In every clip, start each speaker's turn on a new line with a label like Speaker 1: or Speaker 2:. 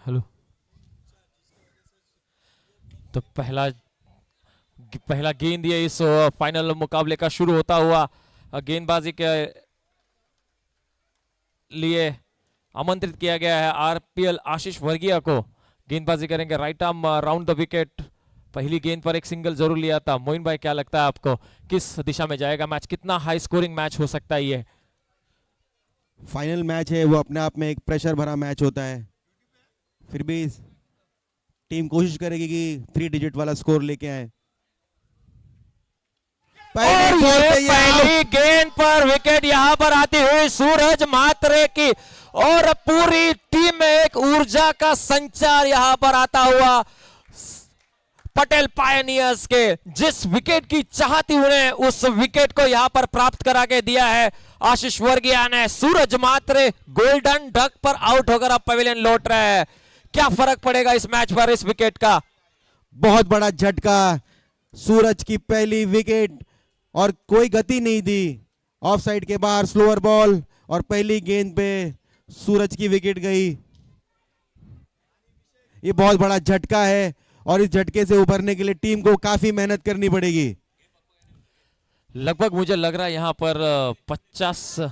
Speaker 1: Hello. तो पहला पहला गेंद ये इस फाइनल मुकाबले का शुरू होता हुआ गेंदबाजी के लिए आमंत्रित किया गया है आरपीएल आशीष वर्गीय को। गेंदबाजी करेंगे right arm round the wicket. पहली गेंद पर एक सिंगल जरूर लिया था। मोइन भाई क्या लगता है आपको, किस दिशा में जाएगा मैच, कितना हाई स्कोरिंग मैच हो सकता है ये?
Speaker 2: फाइनल मैच है, वो अपने आप में एक प्रेशर भरा मैच होता है। फिर भी टीम कोशिश करेगी कि 3 डिजिट वाला स्कोर लेके आए।
Speaker 1: और ये पहली गेंद पर विकेट यहां पर आती हुई सूरज मात्रे की, और पूरी टीम में एक ऊर्जा का संचार यहां पर आता हुआ पटेल पायनियर्स के। जिस विकेट की चाहती उन्हें, उस विकेट को यहां पर प्राप्त करा के दिया है आशीष वर्गीय ने। सूरज मात्रे गोल्डन डक पर आउट होकर अब पवेलियन लौट रहे हैं। क्या फर्क पड़ेगा इस मैच पर इस विकेट का?
Speaker 2: बहुत बड़ा झटका, सूरज की पहली विकेट और कोई गति नहीं दी। ऑफ साइड के बाहर स्लोअर बॉल और पहली गेंद पे सूरज की विकेट गई। ये बहुत बड़ा झटका है और इस झटके से उभरने के लिए टीम को काफी मेहनत करनी पड़ेगी।
Speaker 1: लगभग मुझे लग रहा है यहां पर 50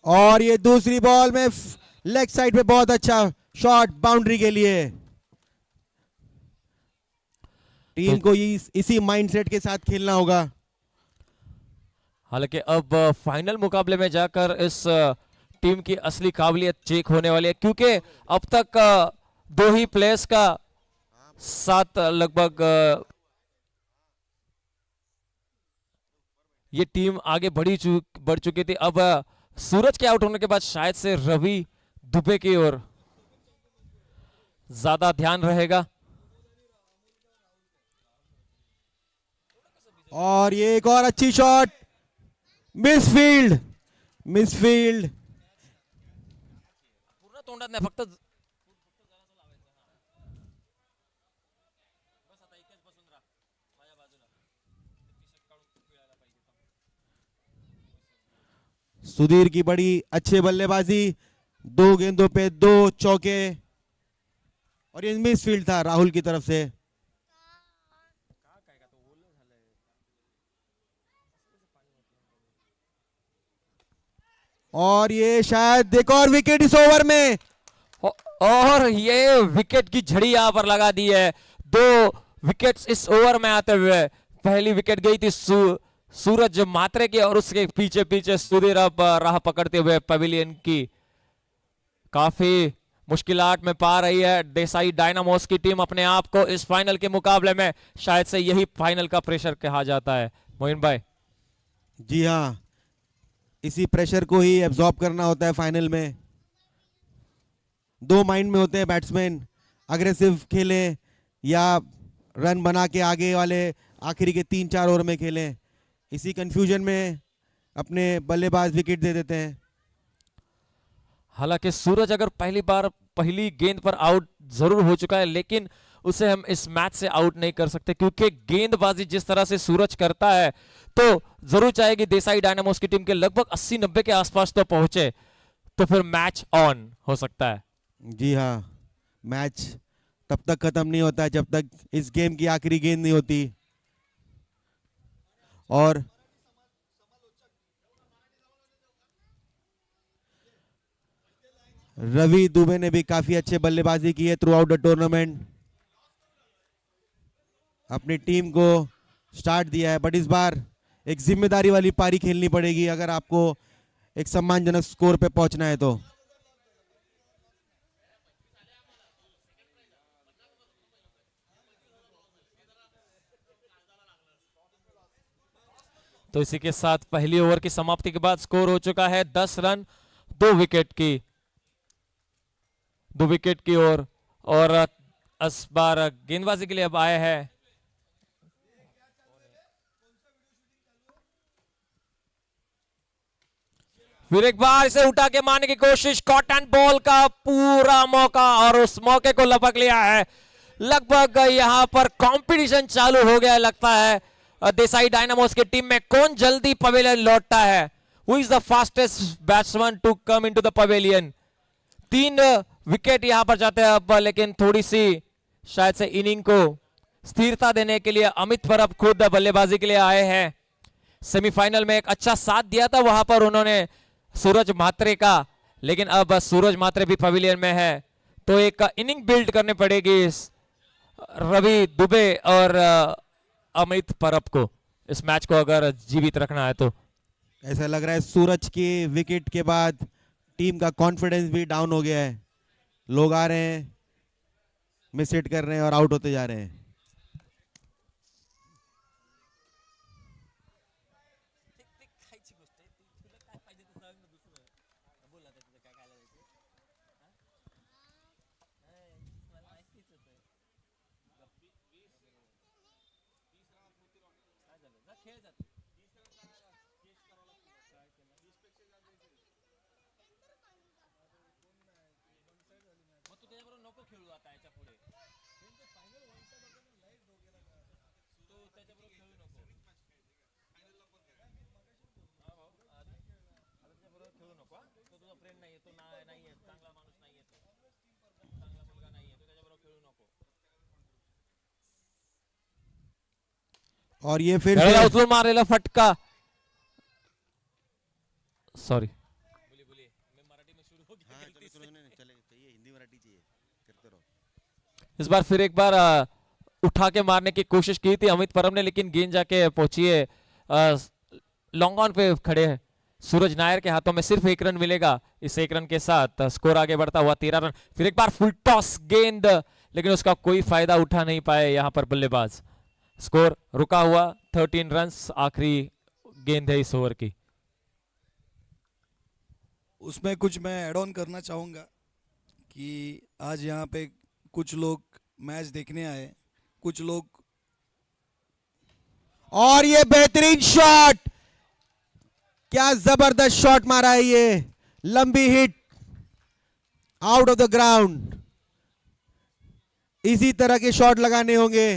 Speaker 2: और ये दूसरी बॉल में लेग साइड पे बहुत अच्छा शॉट बाउंड्री के लिए। टीम को इसी माइंडसेट के साथ खेलना होगा।
Speaker 1: हालांकि अब फाइनल मुकाबले में जाकर इस टीम की असली काबिलियत चेक होने वाली है, क्योंकि अब तक 2 ही प्लेयर्स का साथ लगभग ये टीम आगे बढ़ चुकी थी। अब सूरज के आउट होने के बाद शायद से रवि दुबे की ओर ज्यादा ध्यान रहेगा।
Speaker 2: और ये एक और अच्छी शॉट, मिसफील्ड मिसफील्ड।
Speaker 1: पूर्ण तोंडात नाही, फक्त
Speaker 2: सुधीर की बड़ी अच्छी बल्लेबाजी, 2 गेंदों पे 2 चौके। और ये मिसफील्ड था राहुल की तरफ से। और ये शायद एक और विकेट इस ओवर में,
Speaker 1: और ये विकेट की झड़ी यहां पर लगा दी है। 2 विकेट्स इस ओवर में आते हुए। पहली विकेट गई थी सूरज मात्रे की, और उसके पीछे पीछे सुधीर अब राह पकड़ते हुए पवेलियन की काफी मुश्किलात में पा रही है। देसाई डायनामोस की टीम अपने आप को इस फाइनल के मुकाबले में, शायद से यही फाइनल का प्रेशर कहा जाता है मोइन भाई।
Speaker 2: जी हाँ, इसी प्रेशर को ही एब्जॉर्ब करना होता है फाइनल में। 2 माइंड में होते हैं बैट्समैन, अग्रेसिव खेलें या रन बना के आगे वाले आखिरी के 3-4 ओवर में खेलें। इसी कंफ्यूजन में अपने बल्लेबाज विकेट दे देते हैं।
Speaker 1: हालांकि सूरज अगर पहली गेंद पर आउट जरूर हो चुका है, लेकिन उसे हम इस मैच से आउट नहीं कर सकते, क्योंकि गेंदबाजी जिस तरह से सूरज करता है तो जरूर चाहेगी देसाई डायनामोस की टीम के लगभग 80-90 के आसपास तो पहुंचे, तो फिर मैच ऑन हो सकता है।
Speaker 2: जी हाँ, मैच तब तक खत्म नहीं होता है जब तक इस गेम की आखिरी गेंद नहीं होती। और रवि दुबे ने भी काफी अच्छे बल्लेबाजी की है थ्रू आउट द टूर्नामेंट। अपनी टीम को स्टार्ट दिया है, बट इस बार एक जिम्मेदारी वाली पारी खेलनी पड़ेगी अगर आपको एक सम्मानजनक स्कोर पे पहुंचना है तो।
Speaker 1: तो इसी के साथ पहली ओवर की समाप्ति के बाद स्कोर हो चुका है 10 रन 2 विकेट की ओर। और इस बार गेंदबाजी के लिए अब आए हैं फिर एक बार इसे उठा के मारने की कोशिश, कॉट एंड बॉल का पूरा मौका और उस मौके को लपक लिया है। लगभग यहां पर कंपटीशन चालू हो गया लगता है देसाई डायनामोस की टीम में। कौन जल्दी पवेलियन लौटता है? Who is the fastest batsman to come into the pavilion? 3 wicket यहां पर जाते हैं अब, लेकिन थोड़ी सी शायद से इनिंग को स्थिरता देने के लिए अमित परब खुद बल्लेबाजी के लिए आए हैं। सेमीफाइनल में एक अच्छा साथ दिया था वहां पर उन्होंने सूरज मात्रे का, लेकिन अब सूरज मात्रे भी पवेलियन में है, तो एक इनिंग बिल्ड करनी पड़ेगी इस रवि दुबे और अमित परब को, इस मैच को अगर जीवित रखना है तो।
Speaker 2: ऐसा लग रहा है सूरज की विकेट के बाद टीम का कॉन्फिडेंस भी डाउन हो गया है। लोग आ रहे हैं, मिस हिट कर रहे हैं और आउट होते जा रहे हैं। और ये फिर से
Speaker 1: उचलून मारलेला फटका, सॉरी इस बार फिर एक बार उठा के मारने की कोशिश की थी अमित परब ने, लेकिन गेंद जाके पहुंची है लॉन्ग ऑन पे खड़े हैं सूरज नायर के हाथों में। सिर्फ 1 रन मिलेगा, इस 1 रन के साथ स्कोर आगे बढ़ता हुआ 13 रन। फिर एक बार फुल टॉस गेंद, लेकिन उसका कोई फायदा उठा नहीं पाए यहां पर बल्लेबाज। स्कोर रुका हुआ 13 रन, आखिरी गेंद है इस ओवर की।
Speaker 3: उसमें कुछ मैं ऐड ऑन करना चाहूँगा कि आज यहाँ पे कुछ लोग मैच देखने आए, कुछ लोग,
Speaker 2: और ये बेहतरीन शॉट, क्या जबरदस्त शॉट मारा है ये, लंबी hit out of the ground. इसी तरह के शॉट लगाने होंगे,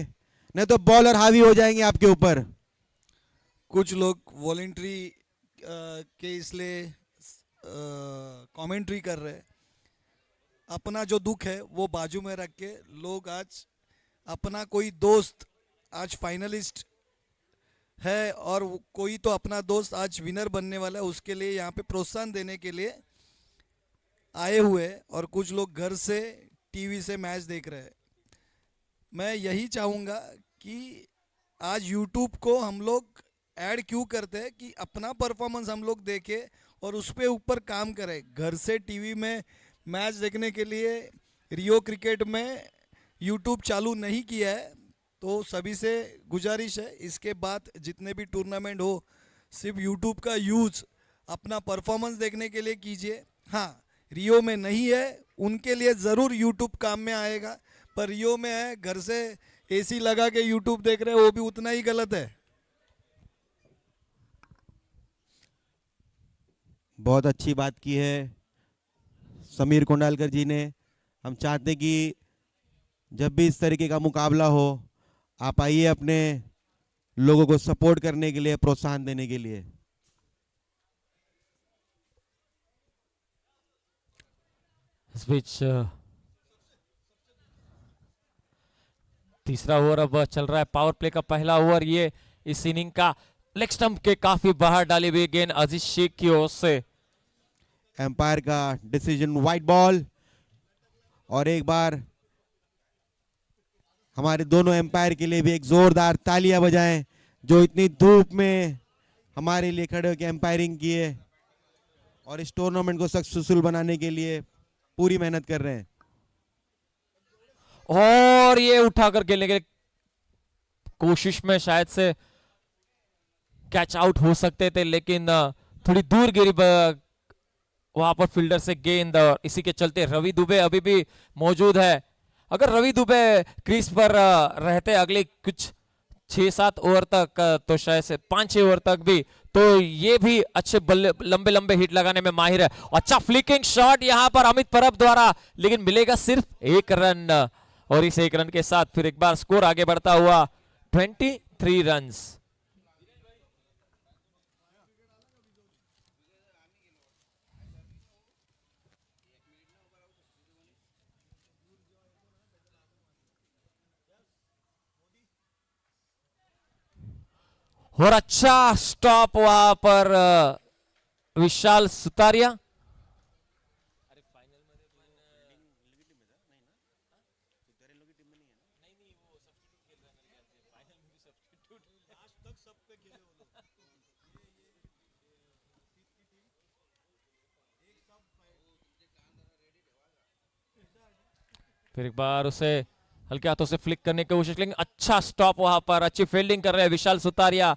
Speaker 2: नहीं तो बॉलर हावी हो जाएंगे आपके ऊपर।
Speaker 3: कुछ लोग वॉलेंट्री के इसलिए कमेंट्री कर रहे हैं। अपना जो दुख है वो बाजू में रख के लोग आज अपना कोई दोस्त आज फाइनलिस्ट है और कोई तो अपना दोस्त आज विनर बनने वाला है, उसके लिए यहाँ पे प्रोत्साहन देने के लिए आए हुए, और कुछ लोग घर से टीवी से मैच देख रहे हैं। मैं यही चाहूँगा कि आज यूट्यूब को हम लोग ऐड क्यों करते हैं कि अपना परफॉर्मेंस हम लोग देखें और उस पे ऊपर काम करें। घर से टीवी में मैच देखने के लिए रियो क्रिकेट में यूट्यूब चालू नहीं किया है, तो सभी से गुजारिश है इसके बाद जितने भी टूर्नामेंट हो सिर्फ यूट्यूब का यूज़ अपना परफॉर्मेंस देखने के लिए कीजिए। हाँ, रियो में नहीं है उनके लिए ज़रूर यूट्यूब काम में आएगा, पर रियो में है, घर से एसी लगा के यूट्यूब देख रहे हैं, वो भी उतना ही गलत है।
Speaker 2: बहुत अच्छी बात की है समीर कुंडालकर जी ने। हम चाहते हैं कि जब भी इस तरीके का मुकाबला हो, आप आइए अपने लोगों को सपोर्ट करने के लिए, प्रोत्साहन देने के लिए।
Speaker 1: इस बीच तीसरा ओवर अब चल रहा है, पावर प्ले का पहला ओवर ये इस इनिंग का। लेग स्टंप के काफी बाहर डाली हुई गेंद अजीज शेख की ओर से।
Speaker 2: एम्पायर का डिसीजन वाइड बॉल, और एक बार हमारे दोनों एम्पायर के लिए भी एक जोरदार तालियां बजाएं, जो इतनी धूप में हमारे लिए खड़े होकर एम्पायरिंग किए और इस टूर्नामेंट को सक्सेसफुल बनाने के लिए पूरी मेहनत कर रहे हैं।
Speaker 1: और ये उठाकर खेलने के कोशिश में शायद से कैच आउट हो सकते थे, लेकिन थोड़ी दूर गिरी वहां पर फील्डर से गेंद, और इसी के चलते रवि दुबे अभी भी मौजूद है। अगर रवि दुबे क्रीज पर रहते अगले कुछ 6-7 ओवर तक, तो शायद से 5-6 ओवर तक भी, तो ये भी अच्छे बल्ले लंबे लंबे हिट लगाने में माहिर है। अच्छा फ्लिकिंग शॉट यहां पर अमित परब द्वारा, लेकिन मिलेगा सिर्फ 1 रन, और इस 1 रन के साथ फिर एक बार स्कोर आगे बढ़ता हुआ 23 रन्स। और अच्छा स्टॉप वहां पर विशाल सुतारिया। फिर एक बार उसे हल्के हाथों से फ्लिक करने की कोशिश, लेकिन अच्छा स्टॉप वहां पर, अच्छी फील्डिंग कर रहे हैं विशाल सुतारिया।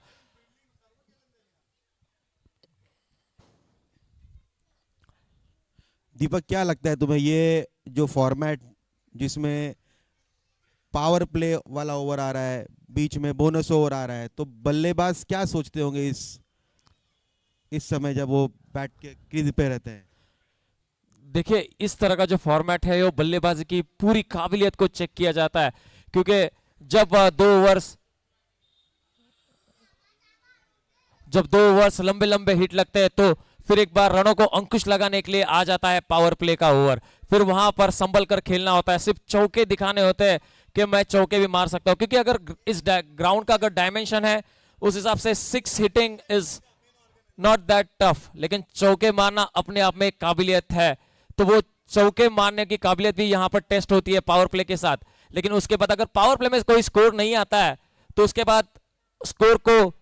Speaker 2: दीपक, क्या लगता है तुम्हें ये जो फॉर्मेट जिसमें पावर प्ले वाला ओवर आ रहा है, बीच में बोनस ओवर आ रहा है, तो बल्लेबाज क्या सोचते होंगे इस समय जब वो बैट के क्रीज पे रहते हैं?
Speaker 1: देखिए, इस तरह का जो फॉर्मेट है वो बल्लेबाजी की पूरी काबिलियत को चेक किया जाता है, क्योंकि जब 2 ओवर्स लंबे लंबे हिट लगते हैं, तो फिर एक बार रनों को अंकुश लगाने के लिए आ जाता है पावर प्ले का ओवर। फिर वहां पर संभल कर खेलना होता है, सिर्फ चौके दिखाने होते हैं कि मैं चौके भी मार सकता हूं, क्योंकि अगर इस ग्राउंड का अगर डायमेंशन है उस हिसाब से 6 hitting is not that tough, लेकिन चौके मारना अपने आप में एक काबिलियत है। तो वो चौके मारने की काबिलियत भी यहां पर टेस्ट होती है पावर प्ले के साथ। लेकिन उसके बाद अगर पावर प्ले में कोई स्कोर नहीं आता है, तो उसके बाद स्कोर को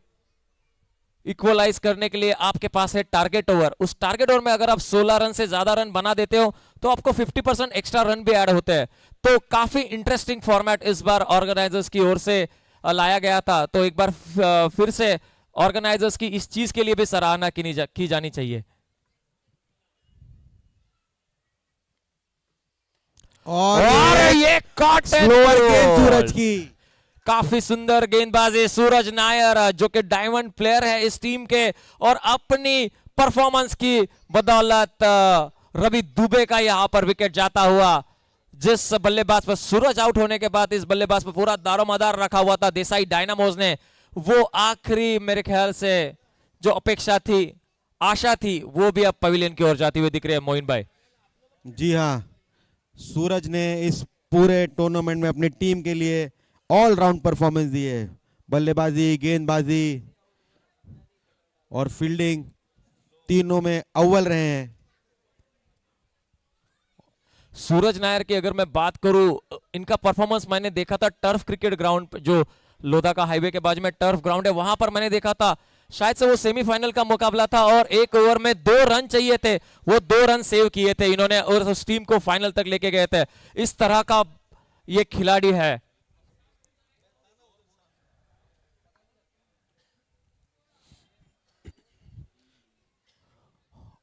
Speaker 1: इक्वलाइज करने के लिए आपके पास है टारगेट ओवर। उस टारगेट ओवर में अगर आप 16 रन से ज्यादा रन बना देते हो, तो आपको 50% एक्स्ट्रा रन भी ऐड होते हैं। तो काफी इंटरेस्टिंग फॉर्मेट इस बार ऑर्गेनाइजर्स की ओर से लाया गया था। तो एक बार फिर से ऑर्गेनाइजर्स की इस चीज के लिए भी सराहना की जानी चाहिए।
Speaker 2: और
Speaker 1: ये कॉट
Speaker 2: स्लोअर गेंद सूरज की।
Speaker 1: काफी सुंदर गेंदबाजी सूरज नायर, जो कि डायमंड प्लेयर है इस टीम के, और अपनी परफॉर्मेंस की बदौलत रवि दुबे का यहां पर विकेट जाता हुआ। जिस बल्लेबाज पर सूरज आउट होने के बाद इस बल्लेबाज पर पूरा दारोमदार रखा हुआ था देसाई डायनामोज ने, वो आखिरी मेरे ख्याल से जो अपेक्षा थी, आशा थी, वो भी अब पवेलियन की ओर जाती हुई दिख रही है मोइन भाई।
Speaker 2: जी हाँ, सूरज ने इस पूरे टूर्नामेंट में अपनी टीम के लिए ऑलराउंड परफॉर्मेंस दी है। बल्लेबाजी, गेंदबाजी और फील्डिंग तीनों में अव्वल रहे हैं।
Speaker 1: सूरज नायर की अगर मैं बात करूं, इनका परफॉर्मेंस मैंने देखा था टर्फ क्रिकेट ग्राउंड, जो लोधा का हाईवे के बाजू में टर्फ ग्राउंड है, वहां पर मैंने देखा था। शायद से वो सेमीफाइनल का मुकाबला था, और 1 ओवर में 2 रन चाहिए थे, वो 2 रन सेव किए थे इन्होंने, और उस टीम को फाइनल तक लेके गए थे। इस तरह का ये खिलाड़ी है।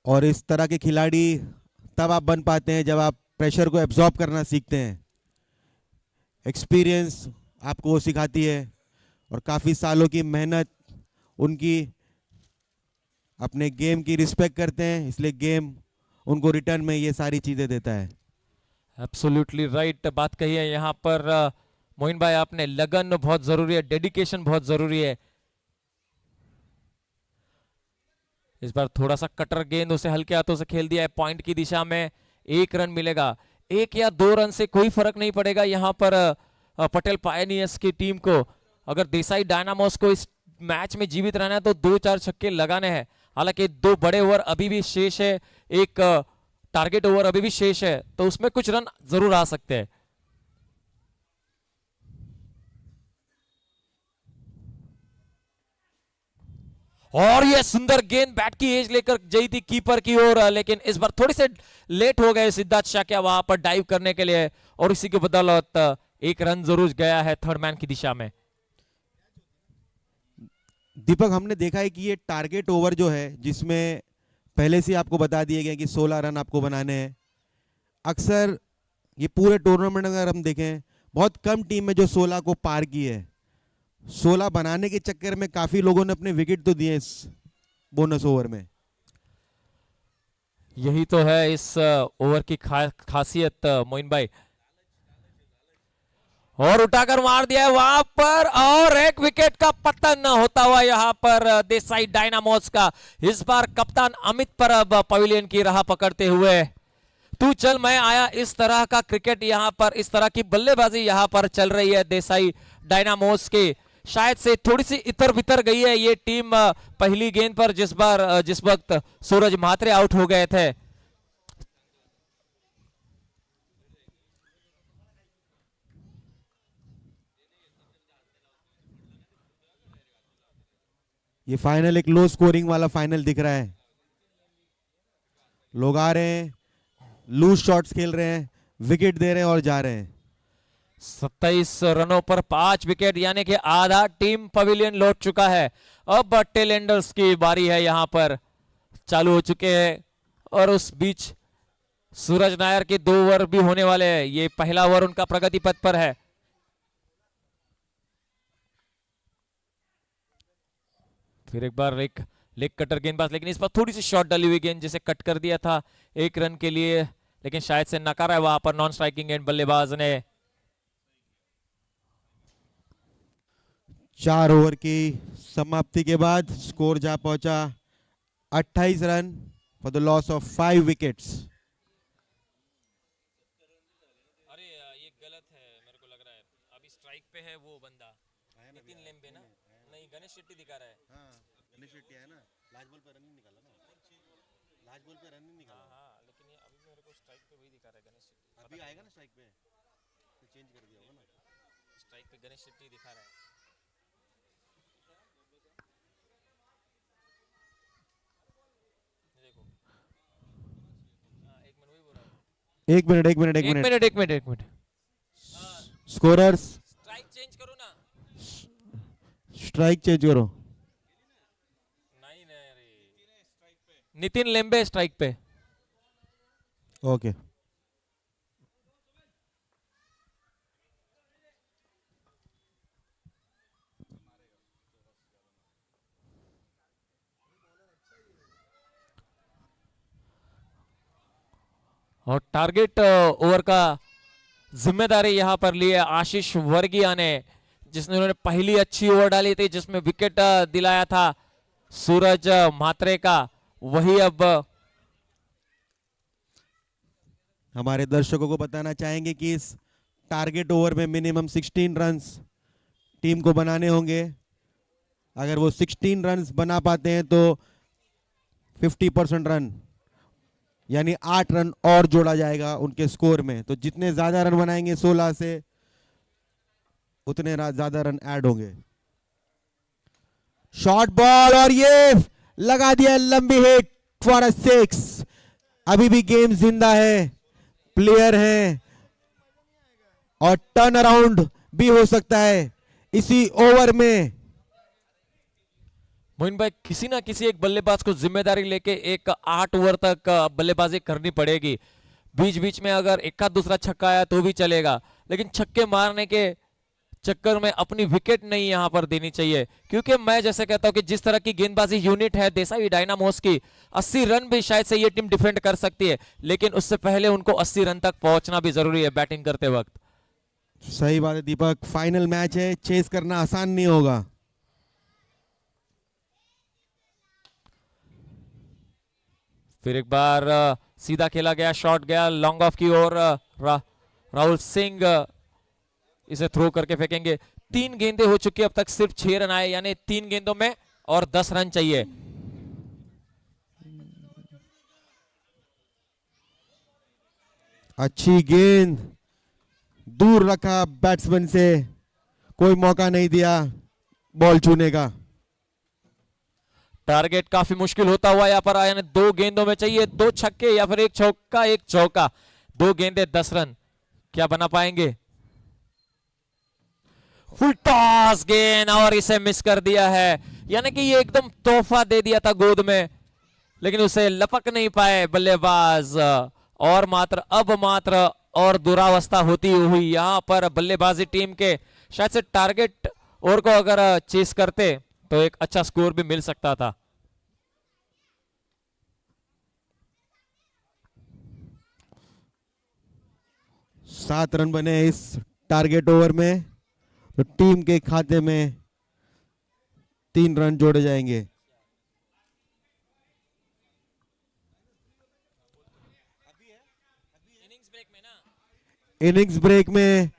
Speaker 2: और इस तरह के खिलाड़ी तब आप बन पाते हैं जब आप प्रेशर को एब्जॉर्ब करना सीखते हैं। एक्सपीरियंस आपको वो सिखाती है, और काफ़ी सालों की मेहनत उनकी अपने गेम की रिस्पेक्ट करते हैं, इसलिए गेम उनको रिटर्न में ये सारी चीज़ें देता है।
Speaker 1: एब्सोल्युटली राइट बात कही है यहाँ पर मोइन भाई आपने। लगन बहुत जरूरी है, डेडिकेशन बहुत जरूरी है। इस बार थोड़ा सा कटर गेंद उसे हल्के हाथों से खेल दिया है पॉइंट की दिशा में। 1 रन मिलेगा, 1 या 2 रन से कोई फर्क नहीं पड़ेगा यहाँ पर पटेल पायनियर्स की टीम को। अगर देसाई डायनामोस को इस मैच में जीवित रहना है तो 2-4 छक्के लगाने हैं। हालांकि 2 बड़े ओवर अभी भी शेष है, एक टारगेट ओवर अभी भी शेष है, तो उसमें कुछ रन जरूर आ सकते हैं। और ये सुंदर गेंद बैट की एज लेकर गई थी कीपर की ओर, लेकिन इस बार थोड़ी से लेट हो गए सिद्धार्थ शाक्या वहां पर डाइव करने के लिए, और इसी की बदौलत 1 रन जरूर गया है थर्ड मैन की दिशा में।
Speaker 2: दीपक, हमने देखा है कि ये टारगेट ओवर जो है, जिसमें पहले से आपको बता दिए गए कि 16 रन आपको बनाने हैं, अक्सर ये पूरे टूर्नामेंट अगर हम देखें, बहुत कम टीम में जो 16 को पार की है। 16 बनाने के चक्कर में काफी लोगों ने अपने विकेट तो दिए इस बोनस ओवर में।
Speaker 1: यही तो है इस ओवर की खासियत मोइन भाई। और उठाकर मार दिया है वहां पर, और एक विकेट का पतन होता हुआ यहां पर देसाई डायनामोस का। इस बार कप्तान अमित परब पवेलियन की राह पकड़ते हुए, तू चल मैं आया, इस तरह का क्रिकेट यहां पर, इस तरह की बल्लेबाजी यहां पर चल रही है देसाई डायनामोस की। शायद से थोड़ी सी इतर बितर गई है ये टीम पहली गेंद पर, जिस वक्त सूरज म्हात्रे आउट हो गए थे।
Speaker 2: ये फाइनल एक लो स्कोरिंग वाला फाइनल दिख रहा है। लोग आ रहे हैं, लूज शॉट्स खेल रहे हैं, विकेट दे रहे हैं और जा रहे हैं।
Speaker 1: 27 रनों पर 5 विकेट, यानी कि आधा टीम पवेलियन लौट चुका है। अब टेल एंडर्स की बारी है, यहां पर चालू हो चुके हैं। और उस बीच सूरज नायर के 2 ओवर भी होने वाले हैं। ये पहला ओवर उनका प्रगति पथ पर है। फिर एक बार लेग कटर गेंदबाज, लेकिन इस पर थोड़ी सी शॉट डाली हुई गेंद जिसे कट कर दिया था 1 रन के लिए, लेकिन शायद से नकारा है वहां पर नॉन स्ट्राइकिंग गेंद बल्लेबाज ने।
Speaker 2: 4 ओवर की समाप्ति के बाद स्कोर जा पहुंचा 28 run for the loss of 5 wickets.
Speaker 1: अरे ये गलत है, मेरे को लग रहा है अभी स्ट्राइक पे है वो बंदा नितिन लेम्बे ना, नहीं गणेश शेट्टी दिखा रहा है।
Speaker 2: हाँ, गणेश शेट्टी है ना, लास्ट बॉल पे रन नहीं निकाला ना, लास्ट बॉल पे रन नहीं निकाला।
Speaker 1: हाँ, लेकिन ये अभी मेरे को स्ट्राइक पे वही दिखा रहा है गणेश शेट्टी।
Speaker 2: अभी आएगा ना स्ट्राइक पे, तो चेंज कर दिया होगा ना।
Speaker 1: स्ट्राइक पे गणेश शेट्टी दिखा रहा है। ये देखो, हाँ, 1 मिनट वही बोल रहा हूँ।
Speaker 2: एक मिनट। स्कोरर्स,
Speaker 1: स्ट्राइक चेंज करो ना।
Speaker 2: स्ट्राइक चेंज करो।
Speaker 1: नहीं रे, नितिन लेम्बे स्ट्राइक पे।
Speaker 2: ओके।
Speaker 1: और टारगेट ओवर का जिम्मेदारी यहां पर ली है आशीष वर्गीय ने, जिसने उन्होंने पहली अच्छी ओवर डाली थी जिसमें विकेट दिलाया था सूरज म्हात्रे का। वही अब
Speaker 2: हमारे दर्शकों को बताना चाहेंगे कि इस टारगेट ओवर में मिनिमम 16 रन्स टीम को बनाने होंगे। अगर वो 16 रन्स बना पाते हैं तो 50% रन, यानी 8 रन और जोड़ा जाएगा उनके स्कोर में। तो जितने ज्यादा रन बनाएंगे 16 से, उतने ज्यादा रन ऐड होंगे। शॉर्ट बॉल, और ये लगा दिया लंबी हिट फॉर अ 6। अभी भी गेम जिंदा है, प्लेयर है और टर्न अराउंड भी हो सकता है इसी ओवर में।
Speaker 1: मोइन भाई, किसी ना किसी एक बल्लेबाज को जिम्मेदारी लेके एक 8 ओवर तक बल्लेबाजी करनी पड़ेगी। बीच बीच में अगर एक आध दूसरा छक्का आया तो भी चलेगा, लेकिन छक्के मारने के चक्कर में अपनी विकेट नहीं यहां पर देनी चाहिए। क्योंकि मैं जैसे कहता हूं कि जिस तरह की गेंदबाजी यूनिट है देसाई डायनामोस की, 80 रन भी शायद से ये टीम डिफेंड कर सकती है, लेकिन उससे पहले उनको 80 रन तक पहुंचना भी जरूरी है बैटिंग करते वक्त।
Speaker 2: सही बात है दीपक, फाइनल मैच है, चेस करना आसान नहीं होगा।
Speaker 1: फिर एक बार सीधा खेला गया, शॉट गया लॉन्ग ऑफ की ओर। राहुल सिंह इसे थ्रो करके फेंकेंगे। 3 गेंदें हो चुकी है अब तक, सिर्फ 6 रन आए, यानी 3 गेंदों में और 10 रन चाहिए।
Speaker 2: अच्छी गेंद, दूर रखा बैट्समैन से, कोई मौका नहीं दिया बॉल छूने का।
Speaker 1: टारगेट काफी मुश्किल होता हुआ यहाँ पर आया, 2 गेंदों में चाहिए 2 छक्के या फिर 1 चौका 1 चौका। 2 गेंदे 10 रन, क्या बना पाएंगे? फुल टॉस गेंद और इसे मिस कर दिया है। यानी कि ये एकदम तोहफा दे दिया था गोद में, लेकिन उसे लपक नहीं पाए बल्लेबाज। और मात्र और दुरावस्था होती हुई यहां पर बल्लेबाजी टीम के। शायद से टारगेट ओवर को अगर चेस करते तो एक अच्छा स्कोर भी मिल सकता था।
Speaker 2: सात रन बने इस टारगेट ओवर में, तो टीम के खाते में 3 रन जोड़े जाएंगे। इनिंग्स ब्रेक में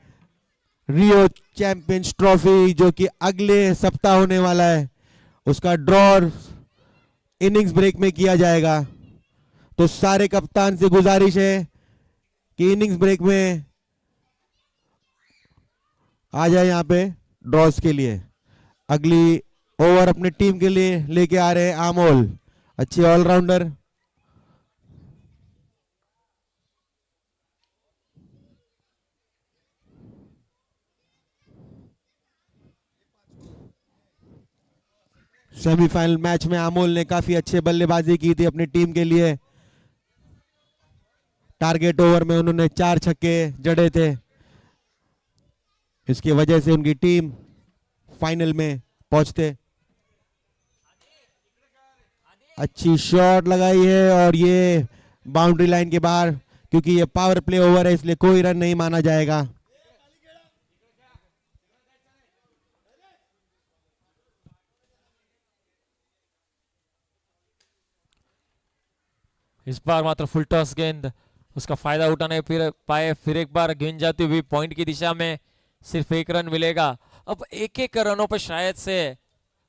Speaker 2: रियो चैंपियंस ट्रॉफी जो कि अगले सप्ताह होने वाला है, उसका ड्रॉ इनिंग्स ब्रेक में किया जाएगा। तो सारे कप्तान से गुजारिश है कि इनिंग्स ब्रेक में आ जाए यहां पे ड्रॉस के लिए। अगली ओवर अपनी टीम के लिए लेके आ रहे हैं आमोल, अच्छे ऑलराउंडर। सेमीफाइनल मैच में अमोल ने काफी अच्छे बल्लेबाजी की थी अपनी टीम के लिए। टारगेट ओवर में उन्होंने 4 छक्के जड़े थे, इसकी वजह से उनकी टीम फाइनल में पहुंचते। अच्छी शॉट लगाई है और ये बाउंड्री लाइन के बाहर, क्योंकि ये पावर प्ले ओवर है इसलिए कोई रन नहीं माना जाएगा।
Speaker 1: इस बार मात्र फुल टॉस गेंद, उसका फायदा उठाने फिर पाए। फिर एक बार गेंद जाती हुई पॉइंट की दिशा में, सिर्फ 1 रन मिलेगा। अब एक रनों पर शायद से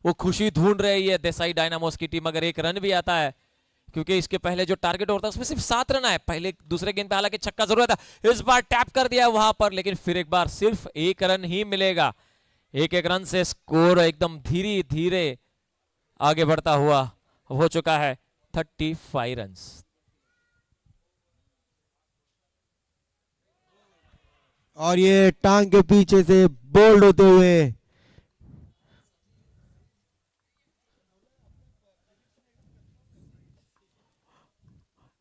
Speaker 1: वो खुशी ढूंढ रही है देसाई डायनामोस की टीम, अगर 1 रन भी आता है, क्योंकि इसके पहले जो टारगेट होता है उसमें सिर्फ 7 रन आए। पहले दूसरे गेंद पे हालांकि छक्का जरूर था, इस बार टैप कर दिया वहां पर, लेकिन फिर एक बार सिर्फ 1 रन ही मिलेगा। 1 रन से स्कोर एकदम धीरे धीरे आगे बढ़ता हुआ हो चुका है 35 रन।
Speaker 2: और ये टांग के पीछे से बोल्ड होते हुए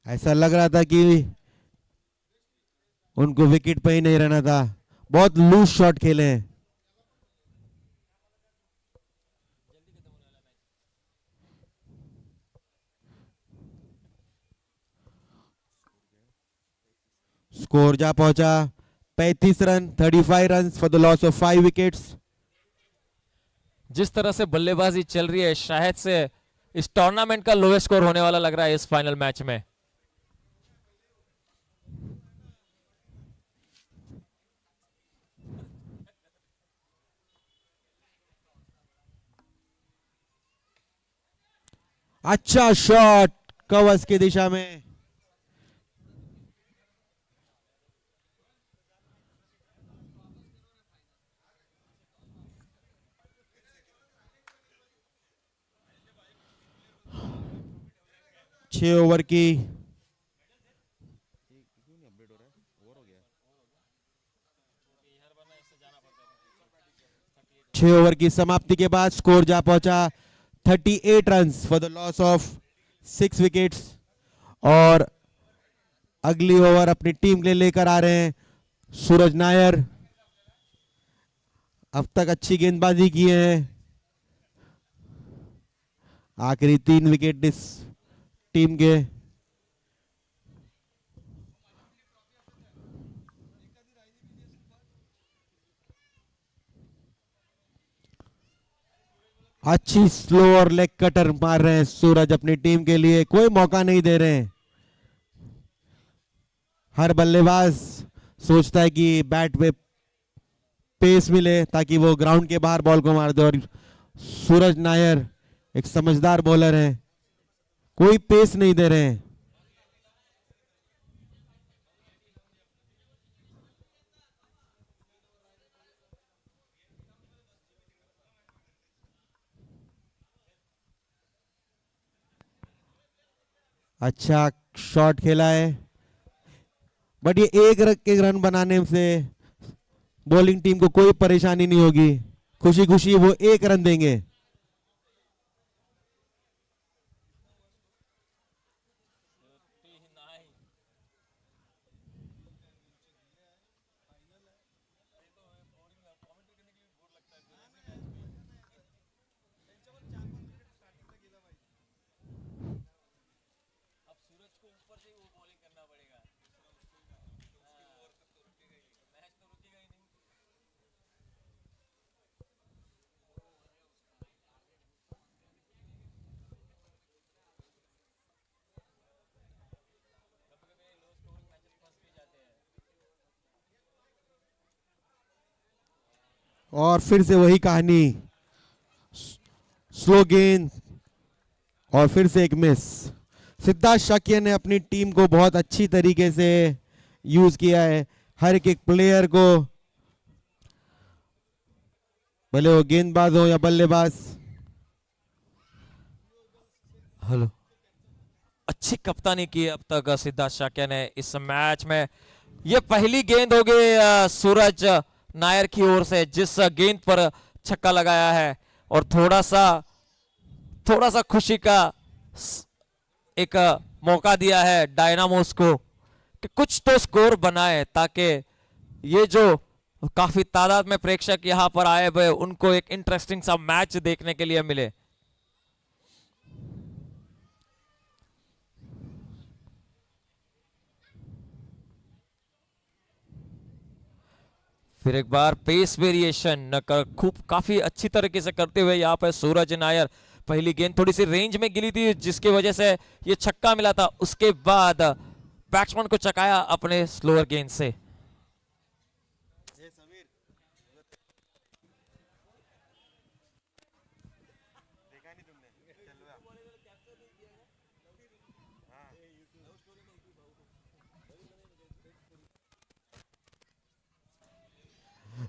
Speaker 2: ऐसा लग रहा था कि उनको विकेट पे ही नहीं रहना था। बहुत लूज शॉट खेले हैं। स्कोर जा पहुंचा 35 run, 35 run for the loss of 5 wickets.
Speaker 1: जिस तरह से बल्लेबाजी चल रही है, शायद से इस टूर्नामेंट का लोएस्ट स्कोर होने वाला लग रहा है इस फाइनल मैच में।
Speaker 2: अच्छा शॉट कवर्स की दिशा में। छह ओवर की 6 ओवर की समाप्ति के बाद स्कोर जा पहुंचा 38 run for the loss of 6 wickets. और अगली ओवर अपनी टीम के लिए लेकर आ रहे हैं सूरज नायर। अब तक अच्छी गेंदबाजी की है, आखिरी 3 विकेट इस टीम के। अच्छी स्लो और लेग कटर मार रहे हैं सूरज अपनी टीम के लिए, कोई मौका नहीं दे रहे हैं। हर बल्लेबाज सोचता है कि बैट पे पेस मिले ताकि वो ग्राउंड के बाहर बॉल को मार दे, और सूरज नायर एक समझदार बॉलर है, कोई पेस नहीं दे रहे हैं। अच्छा शॉट खेला है, बट ये एक रन बनाने से बॉलिंग टीम को कोई परेशानी नहीं होगी, खुशी खुशी वो 1 रन देंगे। और फिर से वही कहानी, स्लो गेंद और फिर से एक मिस। सिद्धार्थ शाक्य ने अपनी टीम को बहुत अच्छी तरीके से यूज किया है, हर एक प्लेयर को, भले वो गेंदबाज हो या बल्लेबाज।
Speaker 1: हेलो, अच्छी कप्तानी की अब तक सिद्धार्थ शाक्य ने इस मैच में। ये पहली गेंद हो गई सूरज नायर की ओर से, जिस गेंद पर छक्का लगाया है, और थोड़ा सा खुशी का एक मौका दिया है डायनामोस को कि कुछ तो स्कोर बनाए, ताकि ये जो काफी तादाद में प्रेक्षक यहां पर आए हुए उनको एक इंटरेस्टिंग सा मैच देखने के लिए मिले। फिर एक बार पेस वेरिएशन खूब काफी अच्छी तरीके से करते हुए यहाँ पे सूरज नायर। पहली गेंद थोड़ी सी रेंज में गिरी थी, जिसकी वजह से ये छक्का मिला था। उसके बाद बैट्समैन को चकाया अपने स्लोअर गेंद से।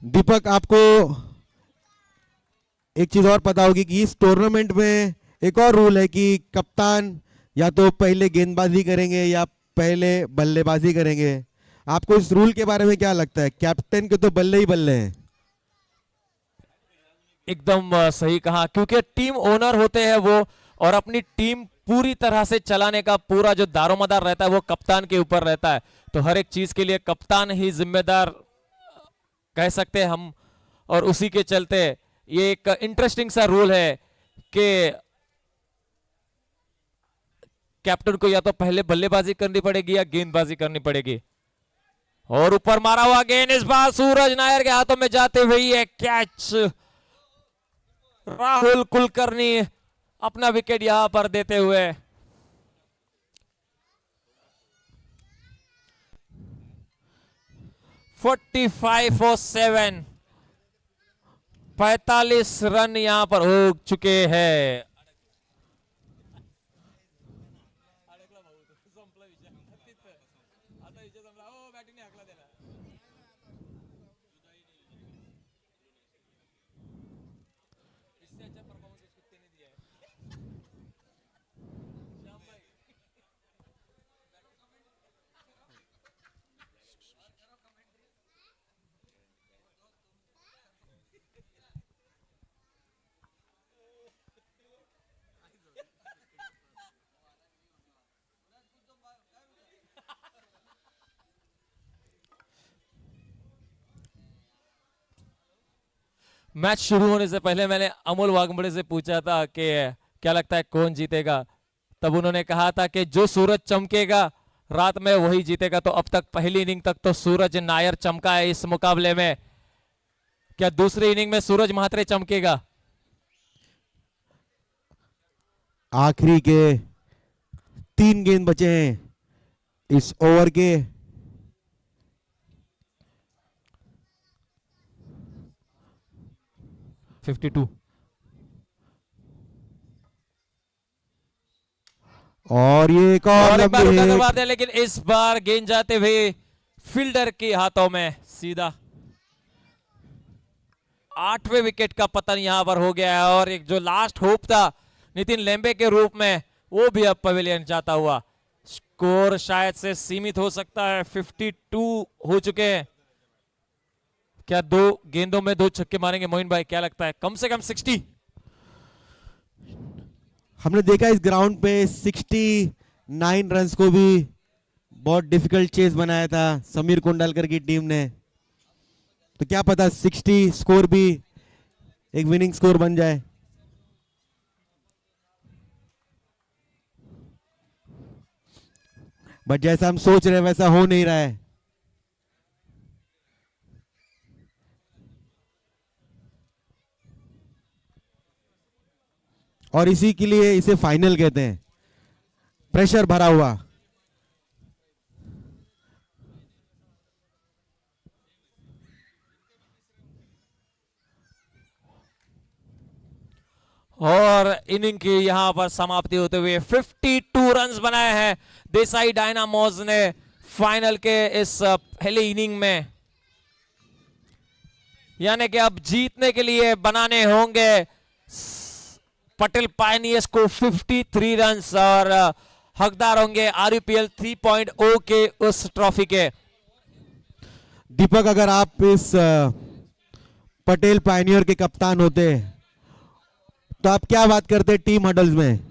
Speaker 2: दीपक, आपको एक चीज और पता होगी कि इस टूर्नामेंट में एक और रूल है कि कप्तान या तो पहले गेंदबाजी करेंगे या पहले बल्लेबाजी करेंगे। आपको इस रूल के बारे में क्या लगता है? कैप्टन के तो बल्ले ही बल्ले हैं।
Speaker 1: एकदम सही कहा, क्योंकि टीम ओनर होते हैं वो, और अपनी टीम पूरी तरह से चलाने का पूरा जो दारोमदार रहता है वो कप्तान के ऊपर रहता है। तो हर एक चीज के लिए कप्तान ही जिम्मेदार कह सकते हैं हम, और उसी के चलते ये एक इंटरेस्टिंग सा रूल है कि कैप्टन को या तो पहले बल्लेबाजी करनी पड़ेगी या गेंदबाजी करनी पड़ेगी। और ऊपर मारा हुआ गेंद इस बार सूरज नायर के हाथों में जाते हुए ये कैच। राहुल कुलकर्णी अपना विकेट यहां पर देते हुए। और 45 रन यहां पर हो चुके हैं। मैच शुरू होने से पहले मैंने अमोल वाघमोड़े से पूछा था कि क्या लगता है कौन जीतेगा। तब उन्होंने कहा था कि जो सूरज चमकेगा रात में वही जीतेगा। तो अब तक पहली इनिंग तक तो सूरज नायर चमका है इस मुकाबले में। क्या दूसरी इनिंग में सूरज महात्रे चमकेगा?
Speaker 2: आखिरी के 3 गेंद बचे हैं इस ओवर के। और ये एक और
Speaker 1: एक बार
Speaker 2: लंबी
Speaker 1: करवा
Speaker 2: हिट।
Speaker 1: दे, लेकिन इस बार गेंद जाते हुए फील्डर के हाथों में सीधा। 8वें विकेट का पतन यहां पर हो गया है, और एक जो लास्ट होप था नितिन लेम्बे के रूप में वो भी अब पवेलियन जाता हुआ। स्कोर शायद से सीमित हो सकता है, 52 हो चुके हैं। क्या 2 गेंदों में 2 छक्के मारेंगे मोइन भाई? क्या लगता है कम से कम 60?
Speaker 2: हमने देखा इस ग्राउंड पे 69 रन्स को भी बहुत डिफिकल्ट चेस बनाया था समीर कुंडलकर की टीम ने। तो क्या पता 60 स्कोर भी एक विनिंग स्कोर बन जाए। बट जैसा हम सोच रहे हैं वैसा हो नहीं रहा है। और इसी के लिए इसे फाइनल कहते हैं, प्रेशर भरा हुआ।
Speaker 1: और इनिंग की यहां पर समाप्ति होते हुए 52 रन्स बनाए हैं देसाई डायनामोज ने फाइनल के इस पहले इनिंग में। यानी कि अब जीतने के लिए बनाने होंगे पटेल पायनियर्स को 53 रन्स और हकदार होंगे RUPL 3.0 के उस ट्रॉफी के।
Speaker 2: दीपक, अगर आप इस पटेल पायनियर के कप्तान होते तो आप क्या बात करते टीम हडल्स में?